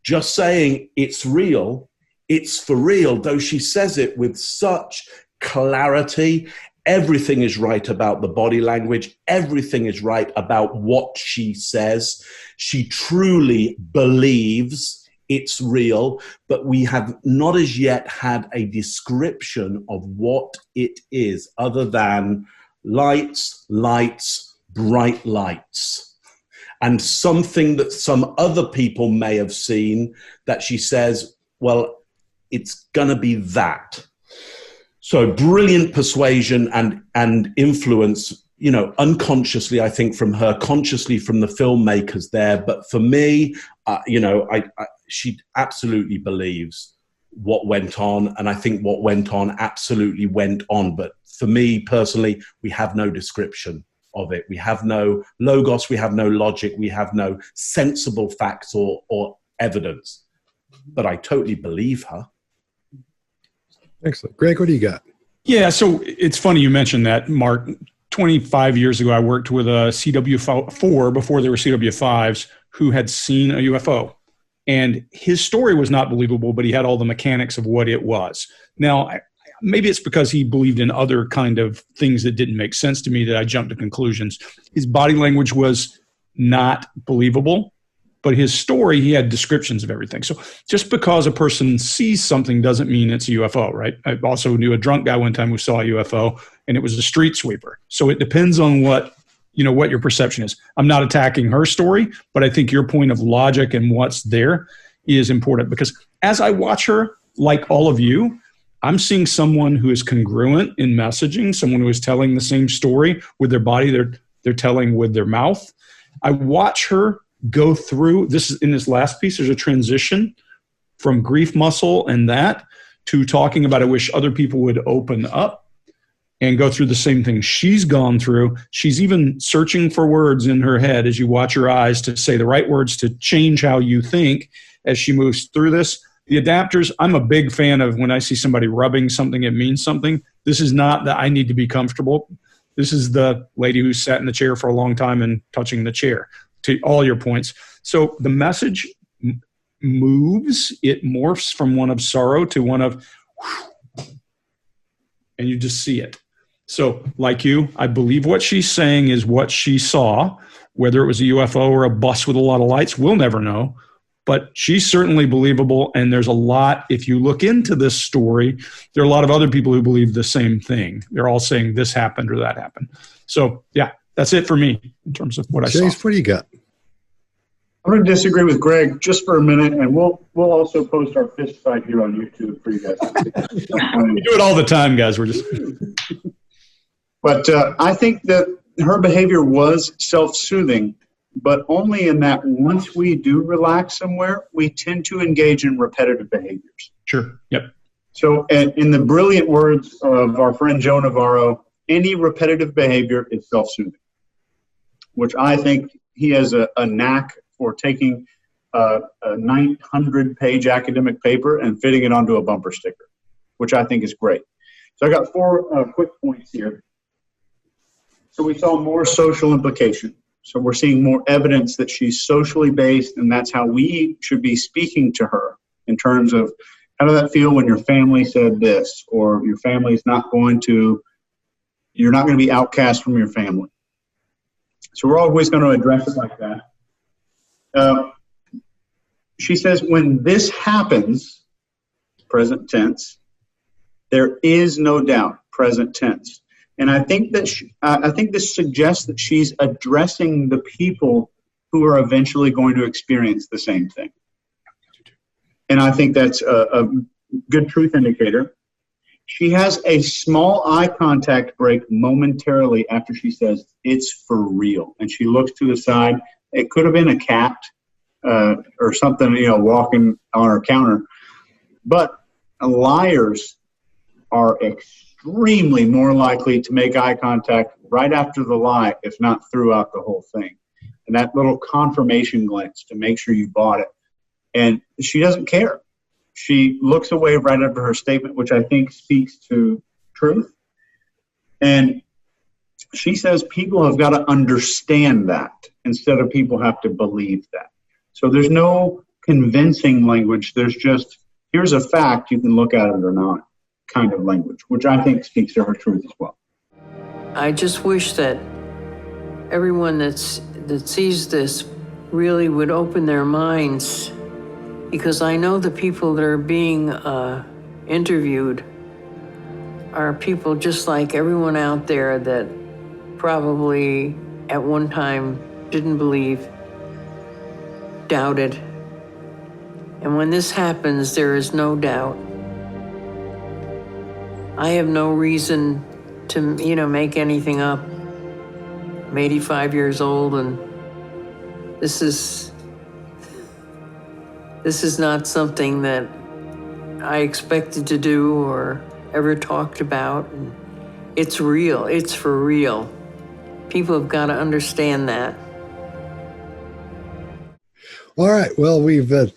Just saying it's real, it's for real, though she says it with such clarity. Everything is right about the body language. Everything is right about what she says. She truly believes it's real, but we have not as yet had a description of what it is, other than lights, bright lights, and something that some other people may have seen that she says, well, it's going to be that. So brilliant persuasion and influence, you know, unconsciously, I think, from her, consciously from the filmmakers there. But for me, you know, she absolutely believes what went on. And I think what went on absolutely went on. But for me personally, we have no description of it. We have no logos. We have no logic. We have no sensible facts or evidence. But I totally believe her. Excellent. Greg, what do you got? Yeah, so it's funny you mentioned that, Mark. 25 years ago, I worked with a CW4, before there were CW5s, who had seen a UFO. And his story was not believable, but he had all the mechanics of what it was. Now, maybe it's because he believed in other kind of things that didn't make sense to me that I jumped to conclusions. His body language was not believable, but his story, he had descriptions of everything. So just because a person sees something doesn't mean it's a UFO, right? I also knew a drunk guy one time who saw a UFO, and it was a street sweeper. So it depends on what your perception is. I'm not attacking her story, but I think your point of logic and what's there is important, because as I watch her, like all of you, I'm seeing someone who is congruent in messaging, someone who is telling the same story with their body they're telling with their mouth. I watch her go through this. In this last piece, there's a transition from grief muscle and that to talking about, I wish other people would open up and go through the same thing she's gone through. She's even searching for words in her head as you watch her eyes to say the right words to change how you think as she moves through this. The adapters, I'm a big fan of when I see somebody rubbing something, it means something. This is not that I need to be comfortable. This is the lady who sat in the chair for a long time and touching the chair, to all your points. So the message moves, it morphs from one of sorrow to one of, and you just see it. So like you, I believe what she's saying is what she saw. Whether it was a UFO or a bus with a lot of lights, we'll never know. But she's certainly believable, and there's a lot, if you look into this story, there are a lot of other people who believe the same thing. They're all saying this happened or that happened. So yeah, that's it for me in terms of what I saw. James, what do you got? I'm going to disagree with Greg just for a minute, and we'll also post our fist fight here on YouTube for you guys. We do it all the time, guys. We're just. But I think that her behavior was self-soothing, but only in that once we do relax somewhere, we tend to engage in repetitive behaviors. Sure. Yep. So in the brilliant words of our friend Joe Navarro, any repetitive behavior is self-soothing, which I think he has a knack for taking a 900-page academic paper and fitting it onto a bumper sticker, which I think is great. So I got 4 quick points here. So we saw more social implication. So we're seeing more evidence that she's socially based, and that's how we should be speaking to her in terms of, how does that feel when your family said this, or your family is not going to, you're not going to be outcast from your family. So we're always going to address it like that. She says, when this happens, present tense, there is no doubt, present tense. And I think that I think this suggests that she's addressing the people who are eventually going to experience the same thing. and I think that's a good truth indicator. She has a small eye contact break momentarily after she says, "It's for real." And she looks to the side. It could have been a cat or something, walking on her counter. But liars are extremely more likely to make eye contact right after the lie, if not throughout the whole thing. And that little confirmation glance to make sure you bought it. And she doesn't care. She looks away right after her statement, which I think speaks to truth. And she says people have got to understand that instead of people have to believe that. So there's no convincing language. There's just, here's a fact, you can look at it or not kind of language, which I think speaks to her truth as well. I just wish that everyone that sees this really would open their minds, because I know the people that are being interviewed are people just like everyone out there that probably at one time didn't believe, doubted. And when this happens, there is no doubt. I have no reason to, make anything up. I'm 85 years old, and this is not something that I expected to do or ever talked about. It's real. It's for real. People have got to understand that. All right. Well,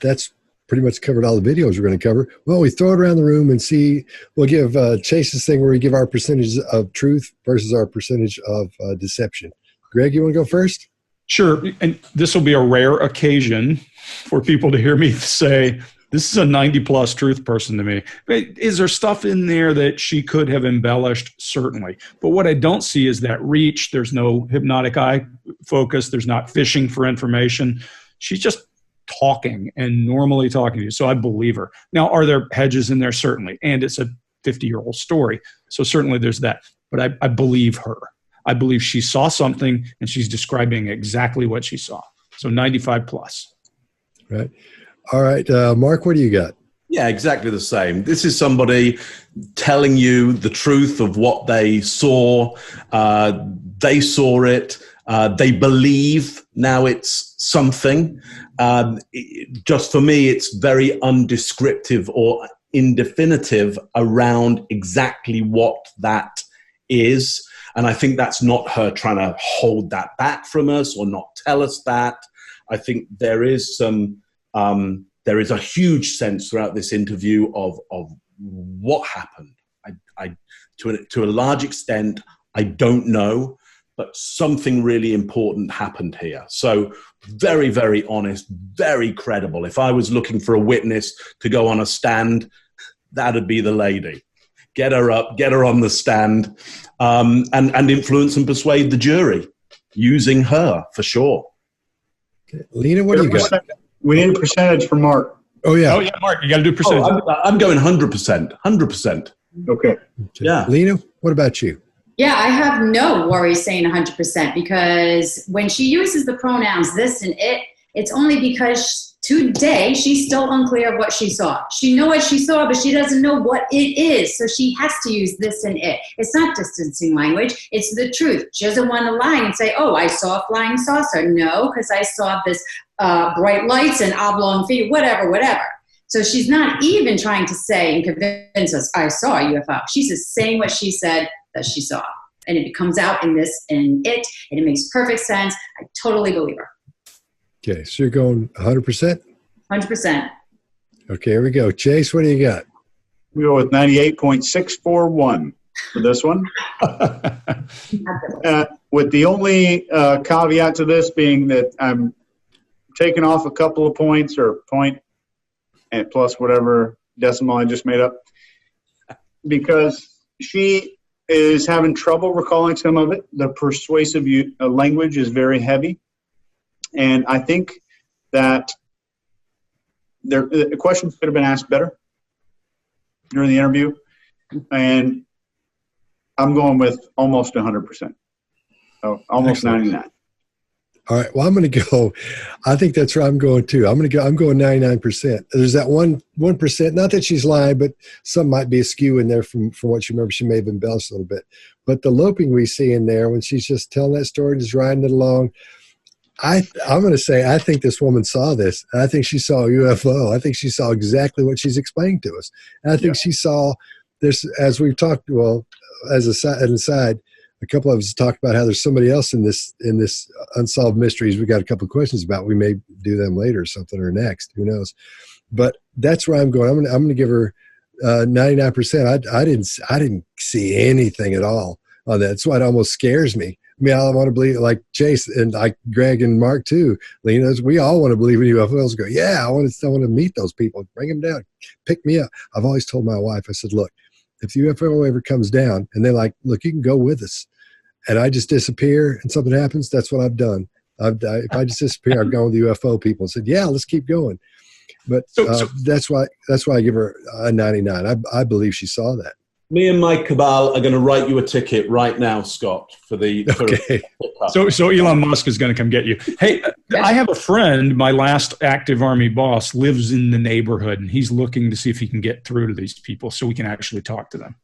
that's pretty much covered all the videos we're going to cover. Well, we throw it around the room and see. We'll give Chase's thing where we give our percentage of truth versus our percentage of deception. Greg, you want to go first? Sure. And this will be a rare occasion for people to hear me say, this is a 90-plus truth person to me. Is there stuff in there that she could have embellished? Certainly. But what I don't see is that reach. There's no hypnotic eye focus. There's not fishing for information. She's just talking and normally talking to you. So I believe her. Now, are there hedges in there? Certainly. And it's a 50-year-old story. So certainly there's that. But I believe her. I believe she saw something and she's describing exactly what she saw. So 95 plus. Right. All right. Mark, what do you got? Yeah, exactly the same. This is somebody telling you the truth of what they saw. They saw it. They believe now it's something. Just for me, it's very undescriptive or indefinitive around exactly what that is. And I think that's not her trying to hold that back from us or not tell us that. I think there is there is a huge sense throughout this interview of what happened. To a large extent, I don't know, but something really important happened here. So very, very honest, very credible. If I was looking for a witness to go on a stand, that'd be the lady. Get her up, get her on the stand, and influence and persuade the jury using her for sure. Okay. Lena, what do you got? We need a percentage for Mark. Oh, yeah. Oh, yeah, Mark, you got to do percentage. I'm going 100%. 100%. Okay. Yeah. Lena, what about you? Yeah, I have no worries saying 100% because when she uses the pronouns this and it, it's only because today she's still unclear of what she saw. She knows what she saw, but she doesn't know what it is. So she has to use this and it. It's not distancing language. It's the truth. She doesn't want to lie and say, oh, I saw a flying saucer. No, because I saw this bright lights and oblong feet, whatever. So she's not even trying to say and convince us, I saw a UFO. She's just saying what she said that she saw. And it comes out in this and it, and it makes perfect sense. I totally believe her. Okay, so you're going 100%? 100%. Okay, here we go. Chase, what do you got? We go with 98.641 for this one. With the only caveat to this being that I'm taking off a couple of points or point and plus whatever decimal I just made up because she is having trouble recalling some of it. The persuasive language is very heavy. And I think that the questions could have been asked better during the interview. And I'm going with almost 100%. So almost Excellent. 99. All right. Well, I'm going to go. I think that's where I'm going too. I'm going 99%. There's that 1%. Not that she's lying, but some might be askew in there from what you remember. She may have embellished a little bit. But the loping we see in there when she's just telling that story, just riding it along, I'm going to say I think this woman saw this. I think she saw a UFO. I think she saw exactly what she's explaining to us. And I think she saw this, as we've talked. Well, as an aside. A couple of us talked about how there's somebody else in this Unsolved Mysteries. We got a couple of questions about. We may do them later or something, or next. Who knows? But that's where I'm going. I'm going to give her 99%. I didn't see anything at all on that. That's why it almost scares me. I mean, I want to believe, like Chase and like Greg and Mark too. Lena, we all want to believe in UFOs. Go, yeah, I want to meet those people. Bring them down. Pick me up. I've always told my wife. I said, look, if the UFO ever comes down and they're like, look, you can go with us, and I just disappear and something happens, that's what I've done. If I just disappear, I've gone with the UFO people and said, yeah, let's keep going. But that's why I give her a 99. I believe she saw that. Me and my cabal are going to write you a ticket right now, Scott, for the. Okay. So Elon Musk is going to come get you. Hey, I have a friend. My last active Army boss lives in the neighborhood, and he's looking to see if he can get through to these people so we can actually talk to them.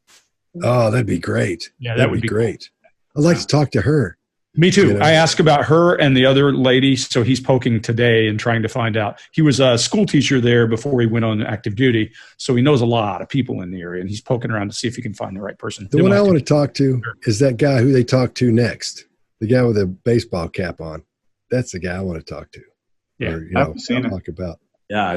Oh, that'd be great. Yeah, that would be great. I'd like to talk to her. Me too. You know? I asked about her and the other lady, so he's poking today and trying to find out. He was a school teacher there before he went on active duty, so he knows a lot of people in the area, and he's poking around to see if he can find the right person. The one I want to talk to is that guy who they talk to next, the guy with a baseball cap on. That's the guy I want to talk to. Yeah, or, talk about. Yeah,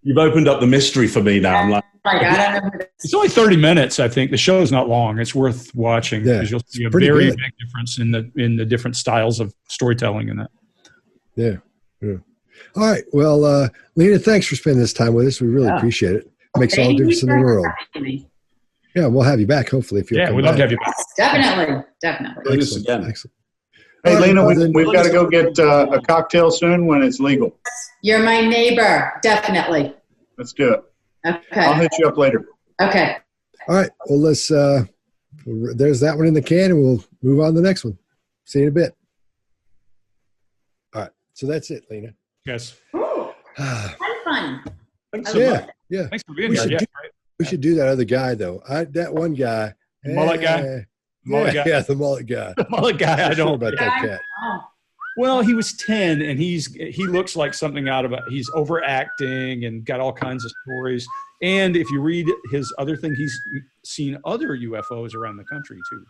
you've opened up the mystery for me now. I'm like, it's only 30 minutes. I think the show's not long. It's worth watching because you'll see a very big difference in the different styles of storytelling in that. Yeah. All right. Well, Lena, thanks for spending this time with us. We really appreciate it. It makes all the difference in the world. Yeah, we'll have you back hopefully if you'll come we'd love to have you back. Definitely. Excellent. Hey, Lena, we've got to go get a cocktail soon when it's legal. You're my neighbor. Definitely. Let's do it. Okay. I'll hit you up later. Okay. All right. Well, let's, there's that one in the can, and we'll move on to the next one. See you in a bit. All right. So that's it, Lena. Yes. Ooh, fun. Yeah. Thanks for being here. We should do that other guy, though. That one guy. The mullet guy? Yeah, the mullet guy. The mullet guy. I don't know about that cat. Well, he was 10, and he looks like something out of he's overacting and got all kinds of stories. And if you read his other thing, he's seen other UFOs around the country too.